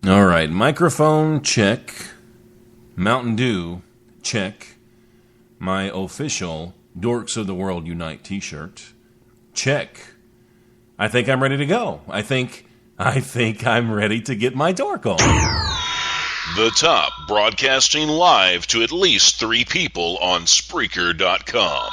All right, microphone check. Mountain Dew check. My official Dorks of the World Unite t-shirt check. I think I'm ready to go. I think I'm ready to get my dork on. The Top, broadcasting live to at least 3 people on Spreaker.com.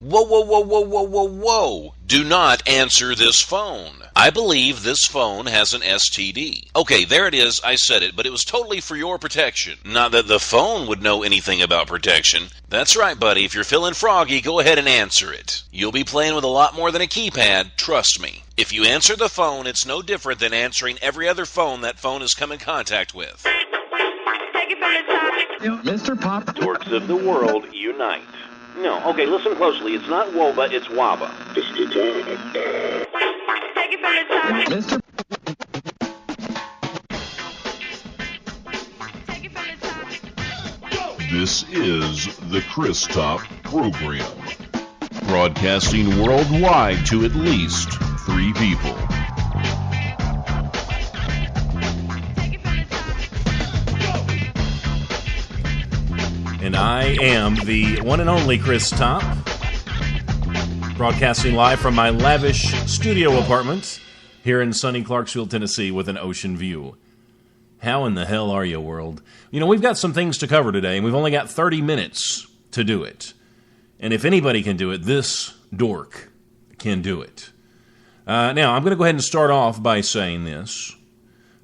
Whoa, whoa, whoa, whoa, whoa, whoa, whoa. Do not answer this phone. I believe this phone has an STD. Okay, there it is. I said it, but it was totally for your protection. Not that the phone would know anything about protection. That's right, buddy. If you're feeling froggy, go ahead and answer it. You'll be playing with a lot more than a keypad, trust me. If you answer the phone, it's no different than answering every other phone that phone has come in contact with. Take it from the top. Mr. Pop. Dorks of the World Unite. No, okay, listen closely. It's not WOBA, it's WABA. Take it from the top. Mr. Take it from the top. This is the Chris Top Program. Broadcasting worldwide to at least 3 people. And I am the one and only Chris Top, broadcasting live from my lavish studio apartment here in sunny Clarksville, Tennessee, with an ocean view. How in the hell are you, world? You know, we've got some things to cover today, and we've only got 30 minutes to do it. And if anybody can do it, this dork can do it. Now, I'm going to go ahead and start off by saying this.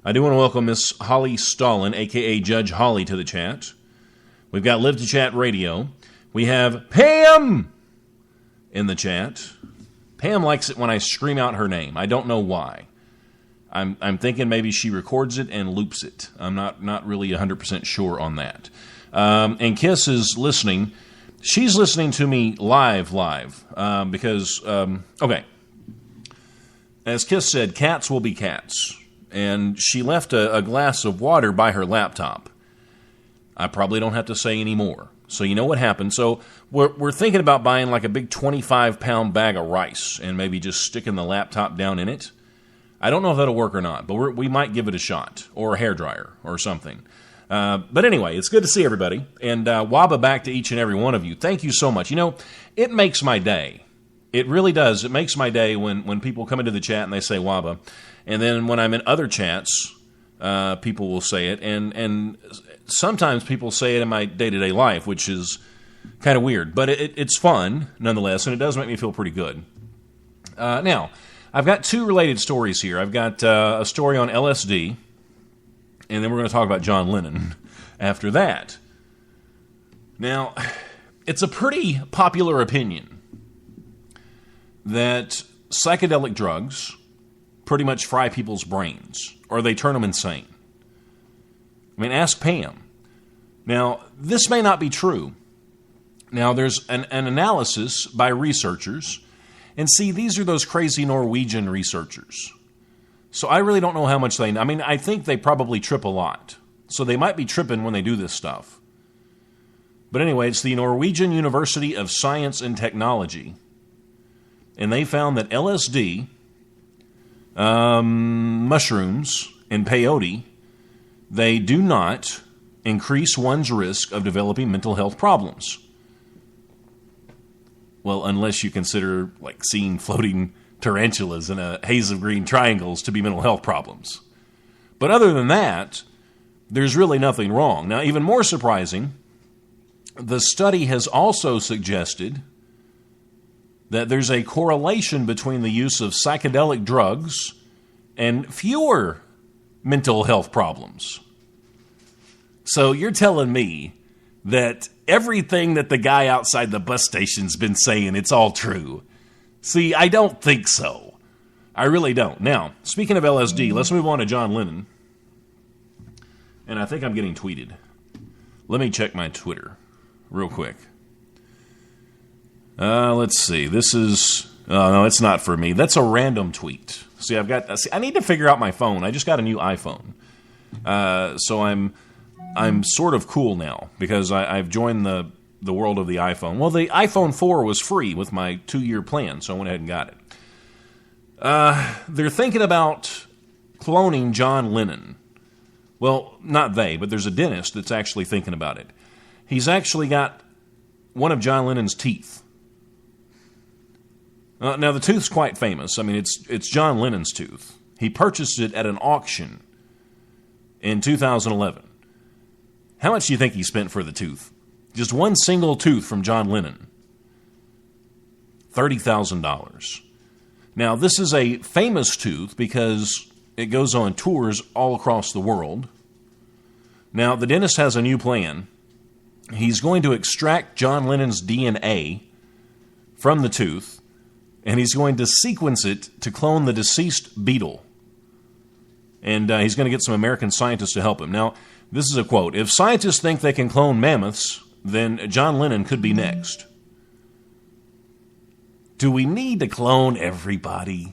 I do want to welcome Miss Holly Stalin, a.k.a. Judge Holly, to the chat. We've got Live to Chat Radio. We have Pam in the chat. Pam likes it when I scream out her name. I don't know why. I'm thinking maybe she records it and loops it. I'm not really 100% sure on that. And Kiss is listening. She's listening to me live, because, okay. As Kiss said, cats will be cats. And she left a glass of water by her laptop. I probably don't have to say any more. So you know what happened. So we're thinking about buying like a big 25-pound bag of rice and maybe just sticking the laptop down in it. I don't know if that'll work or not, but we might give it a shot, or a hairdryer or something. But anyway, it's good to see everybody. And Waba back to each and every one of you. Thank you so much. You know, it makes my day. It really does. It makes my day when people come into the chat and they say Waba. And then when I'm in other chats, people will say it. And sometimes people say it in my day-to-day life, which is kind of weird. But it's fun, nonetheless, and it does make me feel pretty good. Now, I've got 2 related stories here. I've got a story on LSD, and then we're going to talk about John Lennon after that. Now, it's a pretty popular opinion that psychedelic drugs pretty much fry people's brains, or they turn them insane. I mean, ask Pam. Now, this may not be true. Now, there's an analysis by researchers, and see, these are those crazy Norwegian researchers. So I really don't know how much they know. I mean, I think they probably trip a lot. So they might be tripping when they do this stuff. But anyway, it's the Norwegian University of Science and Technology. And they found that LSD, mushrooms, and peyote, they do not increase one's risk of developing mental health problems. Well, unless you consider like seeing floating tarantulas in a haze of green triangles to be mental health problems. But other than that, there's really nothing wrong. Now, even more surprising, the study has also suggested that there's a correlation between the use of psychedelic drugs and fewer mental health problems. So you're telling me that everything that the guy outside the bus station's been saying, it's all true. See, I don't think so. I really don't. Now, speaking of LSD, let's move on to John Lennon. And I think I'm getting tweeted. Let me check my Twitter real quick. Let's see. This is... Oh, no, it's not for me. That's a random tweet. See, I need to figure out my phone. I just got a new iPhone. So I'm sort of cool now because I've joined the world of the iPhone. Well, the iPhone 4 was free with my 2-year plan, so I went ahead and got it. They're thinking about cloning John Lennon. Well, not they, but there's a dentist that's actually thinking about it. He's actually got one of John Lennon's teeth. Now, the tooth's quite famous. I mean, it's John Lennon's tooth. He purchased it at an auction in 2011. How much do you think he spent for the tooth? Just one single tooth from John Lennon. $30,000. Now, this is a famous tooth because it goes on tours all across the world. Now, the dentist has a new plan. He's going to extract John Lennon's DNA from the tooth, and he's going to sequence it to clone the deceased Beatle. And he's going to get some American scientists to help him. Now, this is a quote. "If scientists think they can clone mammoths, then John Lennon could be next." Do we need to clone everybody?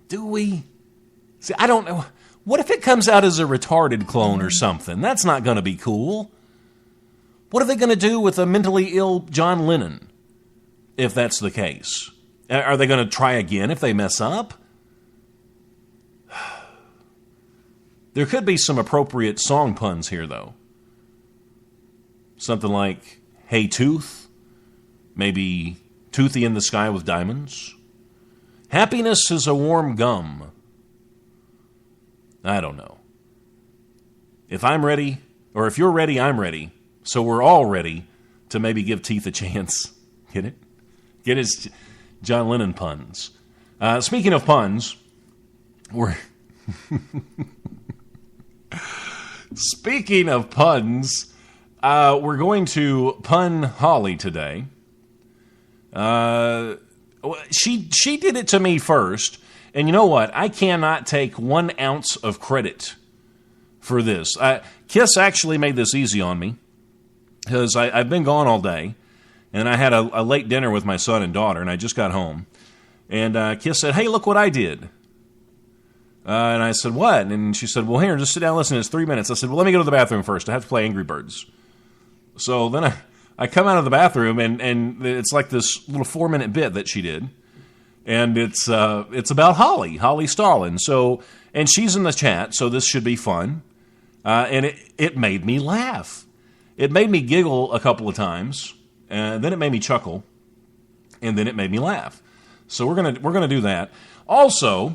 Do we? See, I don't know. What if it comes out as a retarded clone or something? That's not going to be cool. What are they going to do with a mentally ill John Lennon, if that's the case? Are they going to try again if they mess up? There could be some appropriate song puns here, though. Something like, "Hey Tooth," maybe "Toothy in the Sky with Diamonds." "Happiness is a warm gum." I don't know. If I'm ready, or if you're ready, I'm ready. So we're all ready to maybe give teeth a chance. Get it? Get his John Lennon puns. Speaking of puns, we're... Speaking of puns, we're going to pun Holly today. She did it to me first, and you know what? I cannot take 1 ounce of credit for this. Kiss actually made this easy on me, because I've been gone all day, and I had a late dinner with my son and daughter, and I just got home. And Kiss said, "Hey, look what I did." And I said, "What?" And she said, "Well, here, just sit down and listen. It's 3 minutes." I said, "Well, let me go to the bathroom first. I have to play Angry Birds." So then I come out of the bathroom, and it's like this little 4-minute bit that she did. And it's about Holly Stalin. So, and she's in the chat, so this should be fun. And it made me laugh. It made me giggle a couple of times, and then it made me chuckle, and then it made me laugh. So we're gonna do that. Also,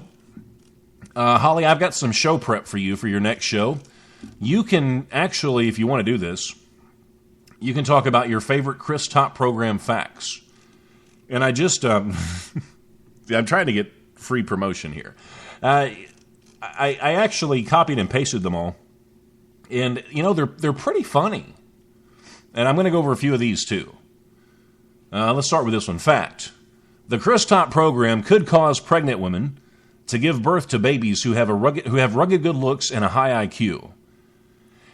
Holly, I've got some show prep for you for your next show. You can actually, if you want to do this, you can talk about your favorite Chris Top program facts. And I just, I'm trying to get free promotion here. I actually copied and pasted them all, and you know they're pretty funny. And I'm going to go over a few of these too. Let's start with this one. Fact: the Chris Top program could cause pregnant women to give birth to babies who have rugged good looks and a high IQ.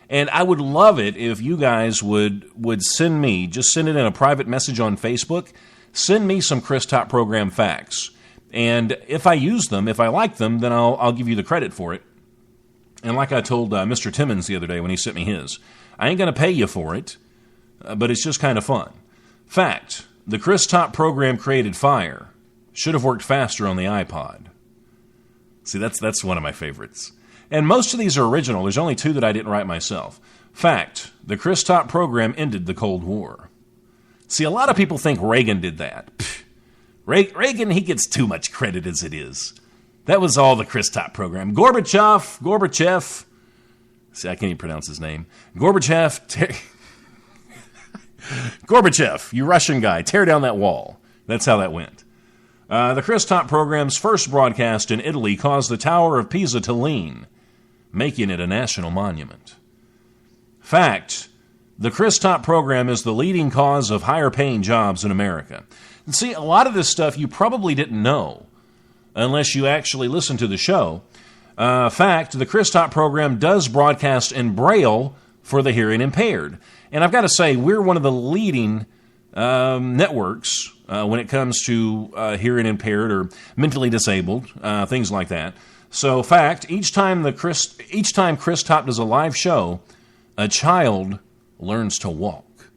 And I would love it if you guys would send me, just send it in a private message on Facebook, send me some Chris Top program facts. And if I use them, if I like them, then I'll give you the credit for it. And like I told Mr. Timmons the other day when he sent me his, I ain't going to pay you for it, but it's just kind of fun. Fact: the Chris Top program created fire. Should have worked faster on the iPod. See, that's one of my favorites. And most of these are original. There's only 2 that I didn't write myself. Fact: the Chris Top program ended the Cold War. See, a lot of people think Reagan did that. Pfft. Reagan, he gets too much credit as it is. That was all the Chris Top program. Gorbachev. See, I can't even pronounce his name. Gorbachev, you Russian guy, tear down that wall. That's how that went. The Chris Top program's first broadcast in Italy caused the Tower of Pisa to lean, making it a national monument. Fact: the Chris Top program is the leading cause of higher paying jobs in America. And see, a lot of this stuff you probably didn't know unless you actually listened to the show. Fact: the Chris Top program does broadcast in Braille for the hearing impaired. And I've got to say, we're one of the leading networks when it comes to hearing impaired or mentally disabled, things like that. So, fact: each time Chris Top does a live show, a child learns to walk.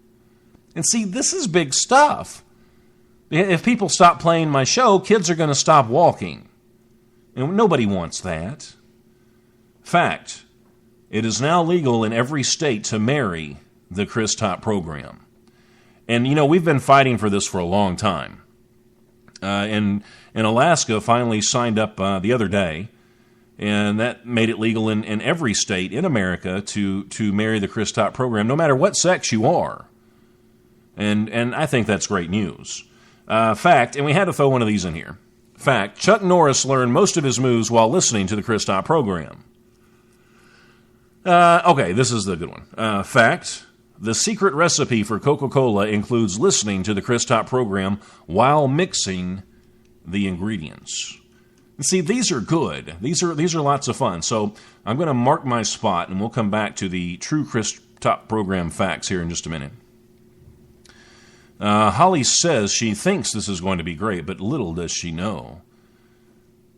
And see, this is big stuff. If people stop playing my show, kids are going to stop walking. And nobody wants that. Fact, it is now legal in every state to marry the Chris Top program. And, we've been fighting for this for a long time. And Alaska finally signed up the other day, and that made it legal in every state in America to marry the Chris Top program, no matter what sex you are. And I think that's great news. Fact, and we had to throw one of these in here. Fact, Chuck Norris learned most of his moves while listening to the Chris Top program. Okay, this is the good one. Fact, the secret recipe for Coca-Cola includes listening to the Chris Top program while mixing the ingredients. See, these are good. These are lots of fun. So I'm going to mark my spot, and we'll come back to the true Chris Top program facts here in just a minute. Holly says she thinks this is going to be great, but little does she know.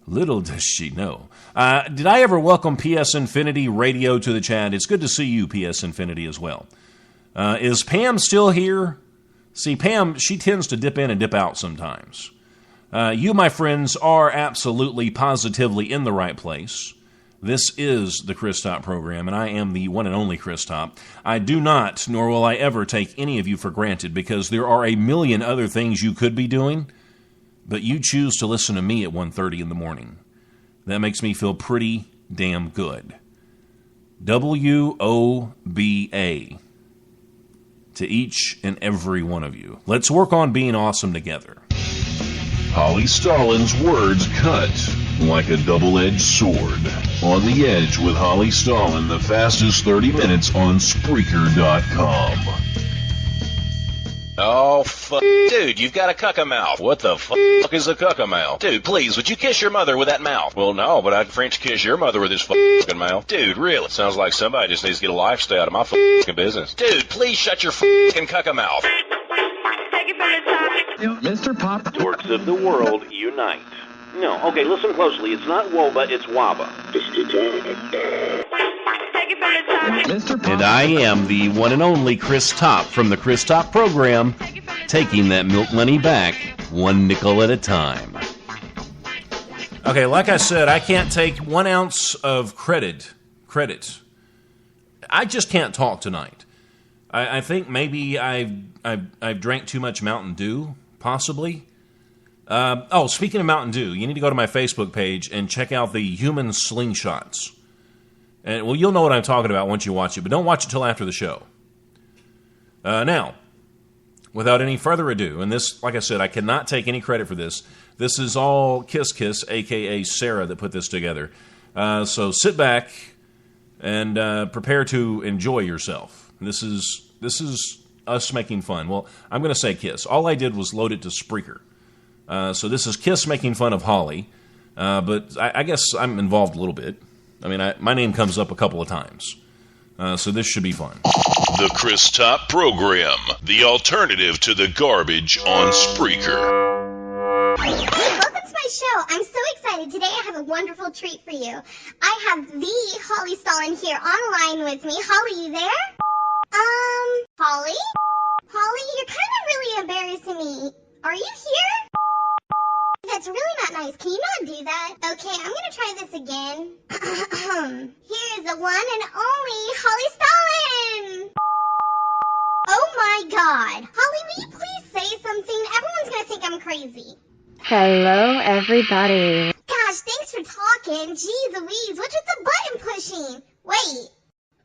Little does she know. Did I ever welcome PS Infinity Radio to the chat? It's good to see you, PS Infinity, as well. Is Pam still here? See, Pam, she tends to dip in and dip out sometimes. You, my friends, are absolutely, positively in the right place. This is the Chris Top program, and I am the one and only Chris Top. I do not, nor will I ever take any of you for granted, because there are a million other things you could be doing, but you choose to listen to me at 1:30 in the morning. That makes me feel pretty damn good. WOBA to each and every one of you. Let's work on being awesome together. Holly Stalin's words cut like a double-edged sword. On the Edge with Holly Stalin, the fastest 30 minutes on Spreaker.com. Oh, fuck. Dude, you've got a cucka-mouth. What the fuck is a cucka-mouth? Dude, please, would you kiss your mother with that mouth? Well, no, but I'd French kiss your mother with this fucking mouth. Dude, really? Sounds like somebody just needs to get a lifestyle out of my fucking business. Dude, please shut your fucking cucka-mouth. Take it from the top. Mr. Pop. Dorks of the world, unite. No, okay, listen closely. It's not WOBA, it's WABA. Take it from the top. Mr. Pop. And I am the one and only Chris Top from the Chris Top program, taking that milk money back one nickel at a time. Okay, like I said, I can't take 1 ounce of credit. I just can't talk tonight. I think maybe I've drank too much Mountain Dew, possibly. Speaking of Mountain Dew, you need to go to my Facebook page and check out the human slingshots. And, well, you'll know what I'm talking about once you watch it, but don't watch it till after the show. Now, without any further ado, and this, like I said, I cannot take any credit for this. This is all Kiss, a.k.a. Sarah, that put this together. So sit back and prepare to enjoy yourself. This is us making fun. Well, I'm going to say Kiss. All I did was load it to Spreaker. So this is Kiss making fun of Holly, but I guess I'm involved a little bit. I mean, my name comes up a couple of times, so this should be fun. The Chris Top program, the alternative to the garbage on Spreaker. Welcome to my show. I'm so excited. Today I have a wonderful treat for you. I have the Holly Stalin here on the line with me. Holly, you there? Holly? Holly, you're kind of really embarrassing me. Are you here? That's really not nice. Can you not do that? Okay, I'm gonna try this again. Here's the one and only Holly Stalin! Oh my god. Holly, will you please say something? Everyone's gonna think I'm crazy. Hello, everybody. Gosh, thanks for talking. Jeez Louise, what's with the button pushing? Wait,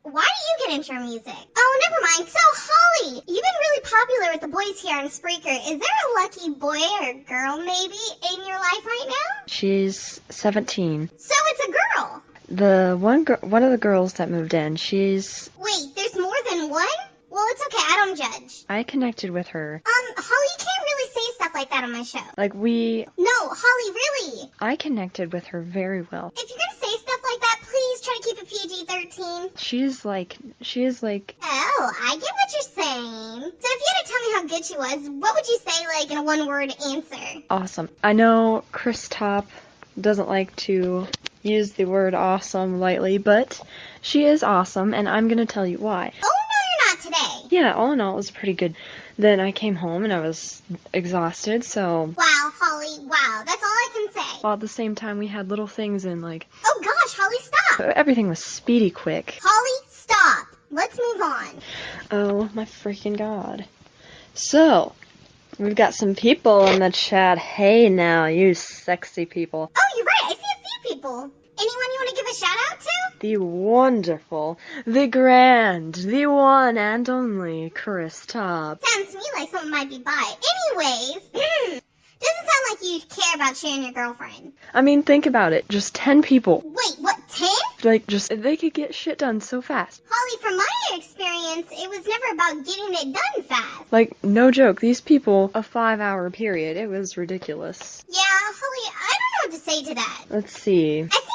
why do you get intro music? Oh, never mind. So, Holly, you've been really popular with the boys here on Spreaker. Is there a lucky boy or girl, maybe, in your life right now? She's 17. So it's a girl. The one of the girls that moved in, she's... Wait, there's more than one? Well, it's okay. I don't judge. I connected with her. Holly, you can't really say stuff like that on my show. No, Holly, really. I connected with her very well. If you're gonna say stuff like that, please try to keep it PG-13. She is like... Oh, I get what you're saying. So if you had to tell me how good she was, what would you say, like, in a one-word answer? Awesome. I know Chris Top doesn't like to use the word awesome lightly, but she is awesome, and I'm gonna tell you why. Oh, no, you're not today. Yeah, all in all, it was pretty good. Then I came home and I was exhausted, so... Wow, Holly, wow. That's all I can say. while at the same time we had little things in, like, Oh gosh, Holly, stop! everything was speedy quick. Holly, stop! Let's move on. Oh my freaking god. So, we've got some people in the chat. Hey now, you sexy people. Oh, you're right, I see a few people. Anyone you want to give a shout out to? The wonderful, the grand, the one and only Chris Top. Sounds to me like someone might be bi. Anyways, doesn't sound like you care about sharing your girlfriend. I mean, think about it. Just 10 people. Wait, what, 10? Like, just, they could get shit done so fast. Holly, from my experience, it was never about getting it done fast. Like, no joke, these people, a 5-hour period, it was ridiculous. Yeah, Holly, I don't know what to say to that. Let's see. I think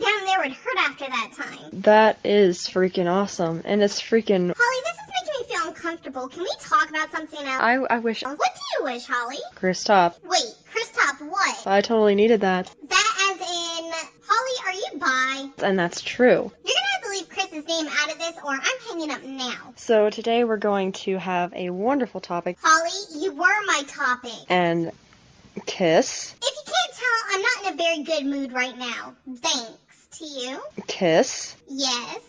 lying down there would hurt after that time. That is freaking awesome. And it's freaking... Holly, this is making me feel uncomfortable. Can we talk about something else? I wish... What do you wish, Holly? Chris Top. Wait, Chris Top what? I totally needed that. That as in, Holly, are you bi? And that's true. You're gonna have to leave Chris's name out of this or I'm hanging up now. So today we're going to have a wonderful topic. Holly, you were my topic. And kiss. If you can't tell, I'm not in a very good mood right now. Thanks. To you? Kiss. Yes.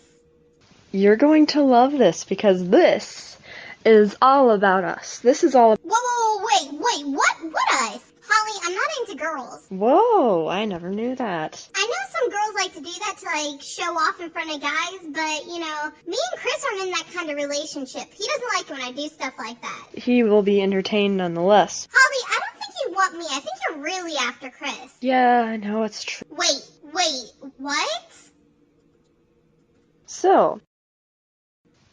You're going to love this because this is all about us. This is all... Whoa, wait, what? What us? Holly, I'm not into girls. Whoa, I never knew that. I know some girls like to do that to, like, show off in front of guys, but, you know, me and Chris aren't in that kind of relationship. He doesn't like it when I do stuff like that. He will be entertained nonetheless. Holly, I don't think you want me. I think you're really after Chris. Yeah, I know it's true. Wait, what? So,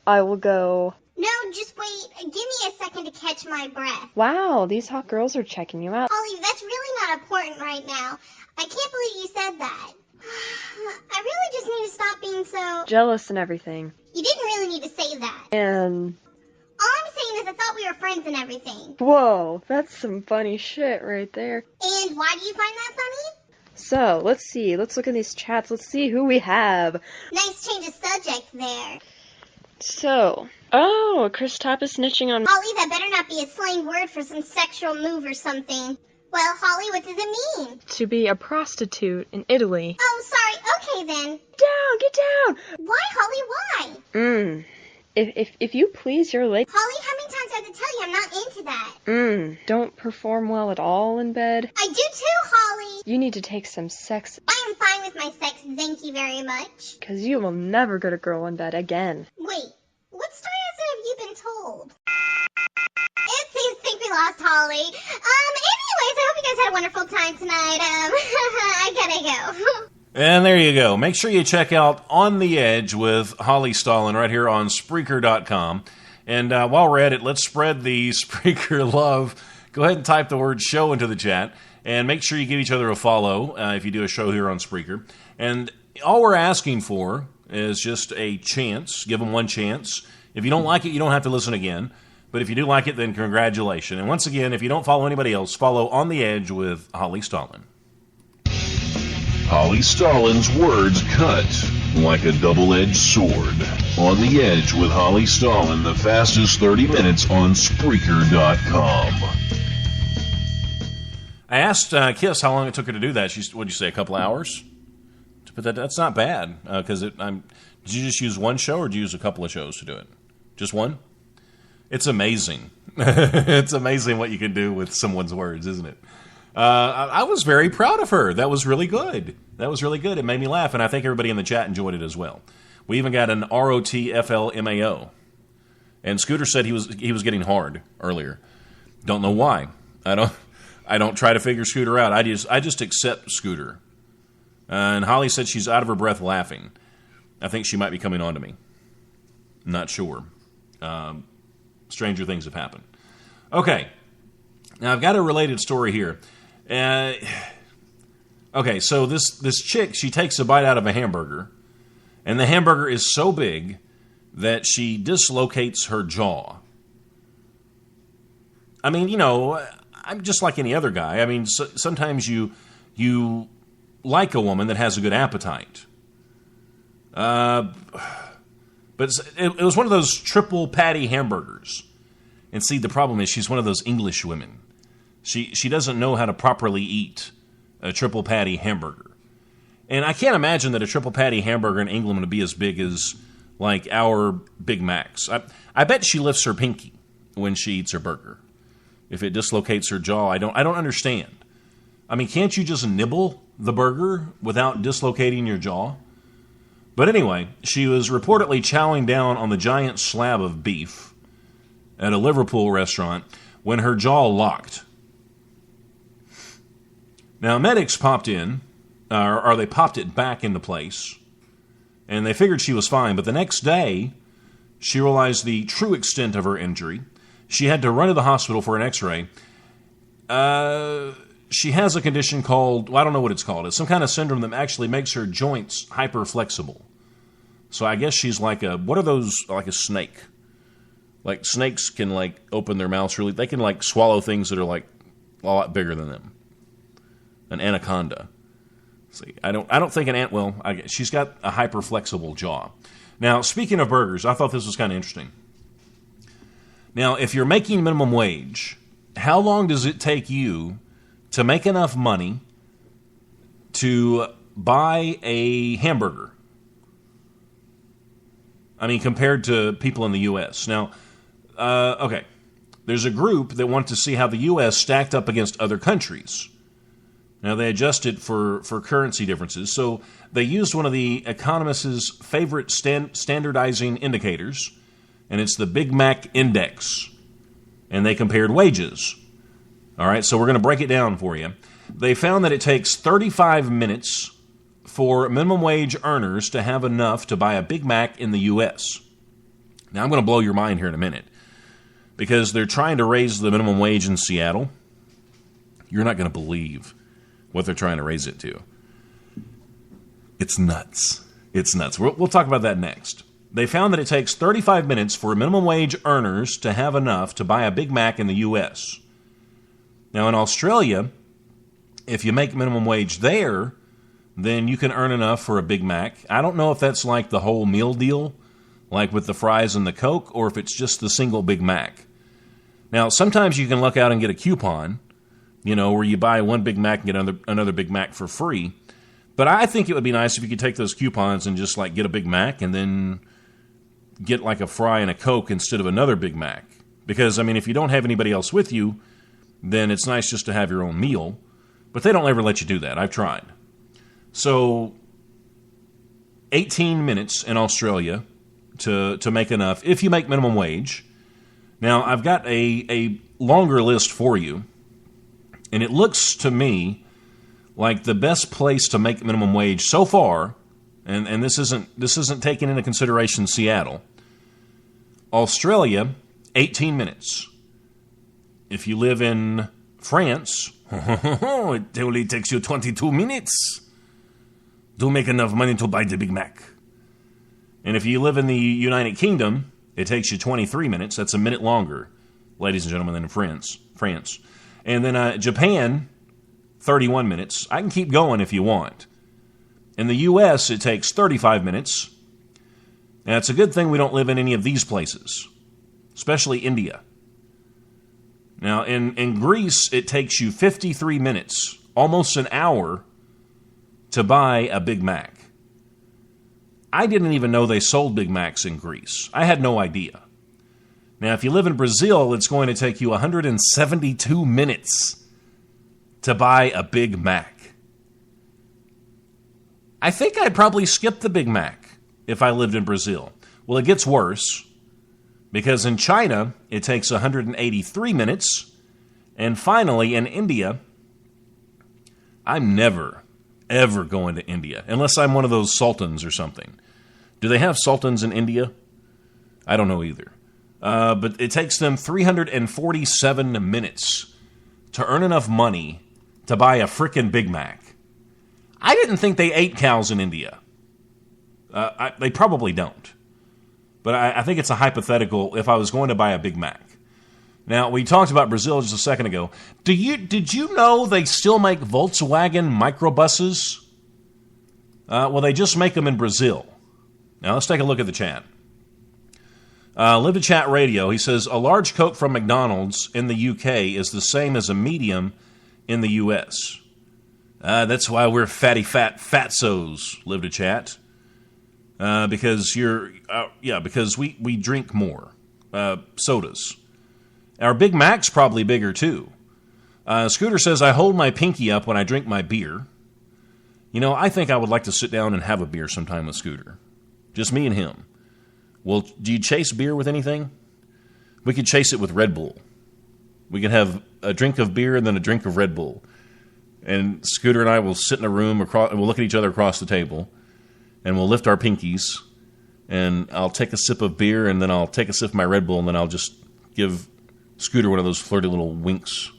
I will go... No, just wait. Give me a second to catch my breath. Wow, these hot girls are checking you out. Holly, that's really not important right now. I can't believe you said that. I really just need to stop being so... Jealous and everything. You didn't really need to say that. And... All I'm saying is I thought we were friends and everything. Whoa, that's some funny shit right there. And why do you find that funny? So, let's see. Let's look in these chats. Let's see who we have. Nice change of subject there. So, oh, Chris Top is snitching on... Holly, that better not be a slang word for some sexual move or something. Well, Holly, what does it mean? To be a prostitute in Italy. Oh, sorry. Okay, then. Get down! Why, Holly, why? If you please your lady... Holly, how many times do I have to tell you I'm not into that? Don't perform well at all in bed. I do too, Holly. You need to take some sex... I am fine with my sex, thank you very much. Because you will never get a girl in bed again. Wait, what story have you been told? It seems think we lost Holly. Anyways, I hope you guys had a wonderful time tonight. I gotta go. And there you go. Make sure you check out On the Edge with Holly Stalin right here on Spreaker.com. And while we're at it, let's spread the Spreaker love. Go ahead and type the word show into the chat. And make sure you give each other a follow if you do a show here on Spreaker. And all we're asking for is just a chance. Give them one chance. If you don't like it, you don't have to listen again. But if you do like it, then congratulations. And once again, if you don't follow anybody else, follow On the Edge with Holly Stalin. Holly Stalin's words cut like a double-edged sword. On the Edge with Holly Stalin, the fastest 30 minutes on Spreaker.com. I asked Kiss how long it took her to do that. What'd you say, a couple hours? But that's not bad, because did you just use one show, or did you use a couple of shows to do it? Just one? It's amazing. It's amazing what you can do with someone's words, isn't it? I was very proud of her. That was really good. It made me laugh, and I think everybody in the chat enjoyed it as well. We even got an ROTFLMAO. And Scooter said he was getting hard earlier. Don't know why. I don't try to figure Scooter out. I just accept Scooter. And Holly said she's out of her breath laughing. I think she might be coming on to me. Not sure. Stranger things have happened. Okay. Now I've got a related story here. Okay, so this chick, she takes a bite out of a hamburger, and the hamburger is so big that she dislocates her jaw. I mean, you know, I'm just like any other guy. I mean, sometimes you like a woman that has a good appetite. But it was one of those triple patty hamburgers. And see, the problem is she's one of those English women. She doesn't know how to properly eat a triple patty hamburger. And I can't imagine that a triple patty hamburger in England would be as big as, like, our Big Macs. I bet she lifts her pinky when she eats her burger. If it dislocates her jaw, I don't understand. I mean, can't you just nibble the burger without dislocating your jaw? But anyway, she was reportedly chowing down on the giant slab of beef at a Liverpool restaurant when her jaw locked. Now, medics popped in, or they popped it back into place, and they figured she was fine. But the next day, she realized the true extent of her injury. She had to run to the hospital for an x-ray. She has a condition called, well, I don't know what it's called. It's some kind of syndrome that actually makes her joints hyperflexible. So I guess she's like what are those, like a snake? Like snakes can like open their mouths really, they can like swallow things that are like a lot bigger than them. An anaconda. See, I don't think she's got a hyperflexible jaw. Now, speaking of burgers, I thought this was kind of interesting. Now, if you're making minimum wage, how long does it take you to make enough money to buy a hamburger? I mean, compared to people in the U.S. Now, okay, there's a group that want to see how the U.S. stacked up against other countries. Now, they adjusted for currency differences, so they used one of the economists' favorite standardizing indicators, and it's the Big Mac Index, and they compared wages. All right, so we're going to break it down for you. They found that it takes 35 minutes for minimum wage earners to have enough to buy a Big Mac in the U.S. Now, I'm going to blow your mind here in a minute, because they're trying to raise the minimum wage in Seattle. You're not going to believe what they're trying to raise it to. It's nuts. It's nuts. We'll talk about that next. They found that it takes 35 minutes for minimum wage earners to have enough to buy a Big Mac in the U.S. Now, in Australia, if you make minimum wage there, then you can earn enough for a Big Mac. I don't know if that's like the whole meal deal, like with the fries and the Coke, or if it's just the single Big Mac. Now, sometimes you can luck out and get a coupon, where you buy one Big Mac and get another Big Mac for free. But I think it would be nice if you could take those coupons and just like get a Big Mac and then get like a fry and a Coke instead of another Big Mac. Because, I mean, if you don't have anybody else with you, then it's nice just to have your own meal. But they don't ever let you do that. I've tried. So, 18 minutes in Australia to make enough if you make minimum wage. Now, I've got a longer list for you, and it looks to me like the best place to make minimum wage so far, and this isn't taking into consideration Seattle. Australia, 18 minutes. If you live in France, it only takes you 22 minutes to make enough money to buy the Big Mac. And if you live in the United Kingdom, it takes you 23 minutes. That's a minute longer, ladies and gentlemen, than in France. And then Japan, 31 minutes. I can keep going if you want. In the U.S., it takes 35 minutes. Now, it's a good thing we don't live in any of these places, especially India. Now, in Greece, it takes you 53 minutes, almost an hour, to buy a Big Mac. I didn't even know they sold Big Macs in Greece. I had no idea. Now, if you live in Brazil, it's going to take you 172 minutes to buy a Big Mac. I think I'd probably skip the Big Mac if I lived in Brazil. Well, it gets worse, because in China, it takes 183 minutes. And finally, in India, I'm never, ever going to India, unless I'm one of those sultans or something. Do they have sultans in India? I don't know either. But it takes them 347 minutes to earn enough money to buy a frickin' Big Mac. I didn't think they ate cows in India. They probably don't. But I think it's a hypothetical if I was going to buy a Big Mac. Now, we talked about Brazil just a second ago. Did you know they still make Volkswagen Microbuses? Well, they just make them in Brazil. Now, let's take a look at the chat. Live to Chat Radio, he says, a large Coke from McDonald's in the UK is the same as a medium in the US. That's why we're fatty fatsos, live to chat. Because because we drink more sodas. Our Big Mac's probably bigger too. Scooter says, I hold my pinky up when I drink my beer. You know, I think I would like to sit down and have a beer sometime with Scooter. Just me and him. Well, do you chase beer with anything? We could chase it with Red Bull. We could have a drink of beer and then a drink of Red Bull. And Scooter and I will sit in a room, and we'll look at each other across the table, and we'll lift our pinkies, and I'll take a sip of beer, and then I'll take a sip of my Red Bull, and then I'll just give Scooter one of those flirty little winks.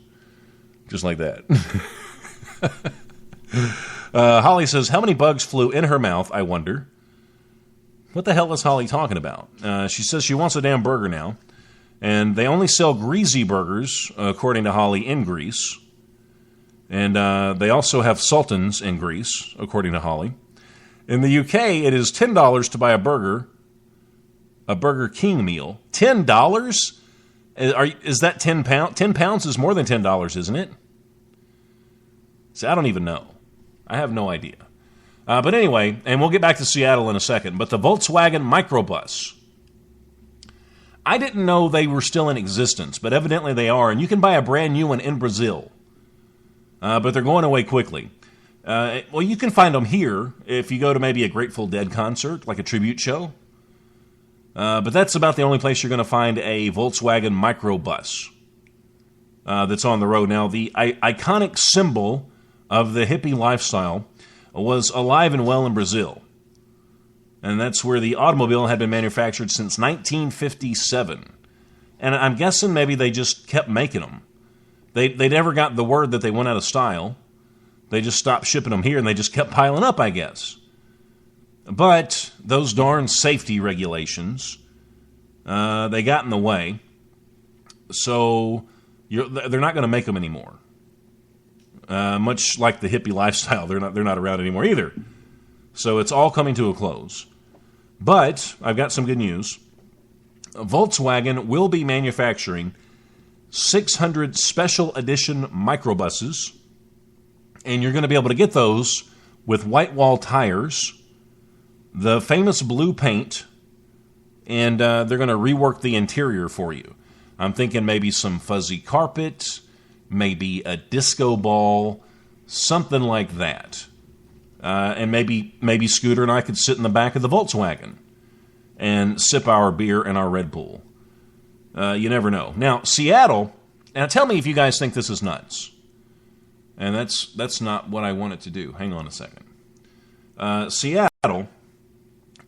Just like that. Holly says, how many bugs flew in her mouth, I wonder? What the hell is Holly talking about? She says she wants a damn burger now. And they only sell greasy burgers, according to Holly, in Greece. And they also have sultans in Greece, according to Holly. In the UK, it is $10 to buy a Burger King meal. $10? Is that 10 pounds? 10 pounds is more than $10, isn't it? See, I don't even know. I have no idea. But anyway, and we'll get back to Seattle in a second, but the Volkswagen Microbus. I didn't know they were still in existence, but evidently they are, and you can buy a brand new one in Brazil. But they're going away quickly. Well, you can find them here if you go to maybe a Grateful Dead concert, like a tribute show. But that's about the only place you're going to find a Volkswagen Microbus that's on the road. Now, the iconic symbol of the hippie lifestyle was alive and well in Brazil. And that's where the automobile had been manufactured since 1957. And I'm guessing maybe they just kept making them. They never got the word that they went out of style. They just stopped shipping them here, and they just kept piling up, I guess. But those darn safety regulations, they got in the way. So they're not going to make them anymore. Much like the hippie lifestyle, they're not around anymore either. So it's all coming to a close. But I've got some good news. Volkswagen will be manufacturing 600 special edition microbuses, and you're going to be able to get those with white wall tires, the famous blue paint, and they're going to rework the interior for you. I'm thinking maybe some fuzzy carpet, maybe a disco ball, something like that. And maybe Scooter and I could sit in the back of the Volkswagen and sip our beer and our Red Bull. You never know. Now, Seattle, now tell me if you guys think this is nuts. And that's not what I want it to do. Hang on a second. Seattle,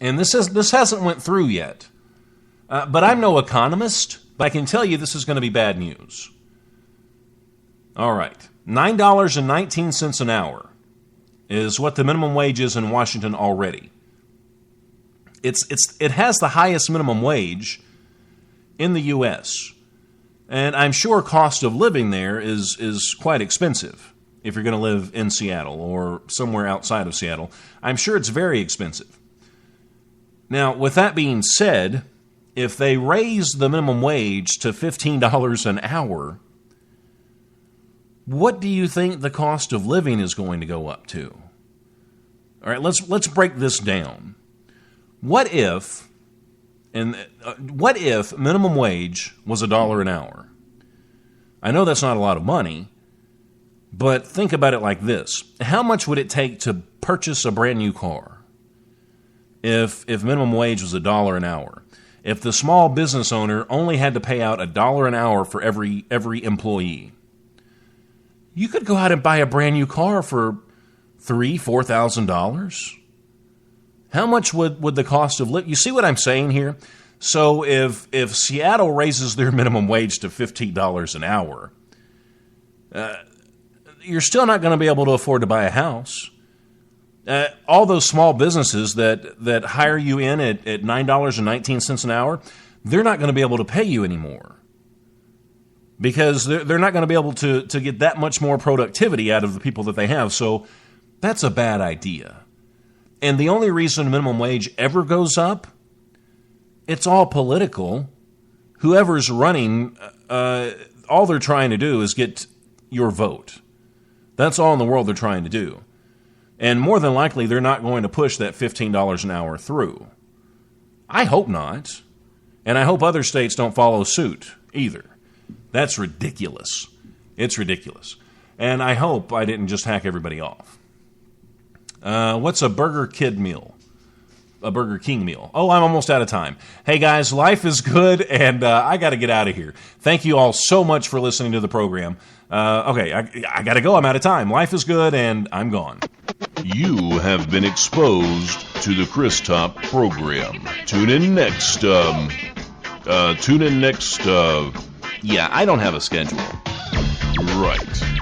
and this hasn't went through yet, but I'm no economist, but I can tell you this is going to be bad news. All right, $9.19 an hour is what the minimum wage is in Washington already. It has the highest minimum wage in the U.S., and I'm sure cost of living there is quite expensive if you're going to live in Seattle or somewhere outside of Seattle. I'm sure it's very expensive. Now, with that being said, if they raise the minimum wage to $15 an hour, what do you think the cost of living is going to go up to? All right, let's break this down. What if minimum wage was $1 an hour? I know that's not a lot of money, but think about it like this. How much would it take to purchase a brand new car if minimum wage was $1 an hour? If the small business owner only had to pay out $1 an hour for every employee, you could go out and buy a brand new car for $3,000-$4,000. How much would the cost of living? You see what I'm saying here? So if Seattle raises their minimum wage to $15 an hour, you're still not going to be able to afford to buy a house. All those small businesses that hire you in at $9.19 an hour, they're not going to be able to pay you anymore because they're not going to be able to get that much more productivity out of the people that they have. So that's a bad idea. And the only reason minimum wage ever goes up, it's all political. Whoever's running, all they're trying to do is get your vote. That's all in the world they're trying to do. And more than likely, they're not going to push that $15 an hour through. I hope not. And I hope other states don't follow suit either. That's ridiculous. It's ridiculous. And I hope I didn't just hack everybody off. What's a Burger Kid meal? A Burger King meal. Oh, I'm almost out of time. Hey, guys, life is good, and I got to get out of here. Thank you all so much for listening to the program. Okay, I got to go. I'm out of time. Life is good, and I'm gone. You have been exposed to the Chris Top program. Tune in next, yeah, I don't have a schedule. Right.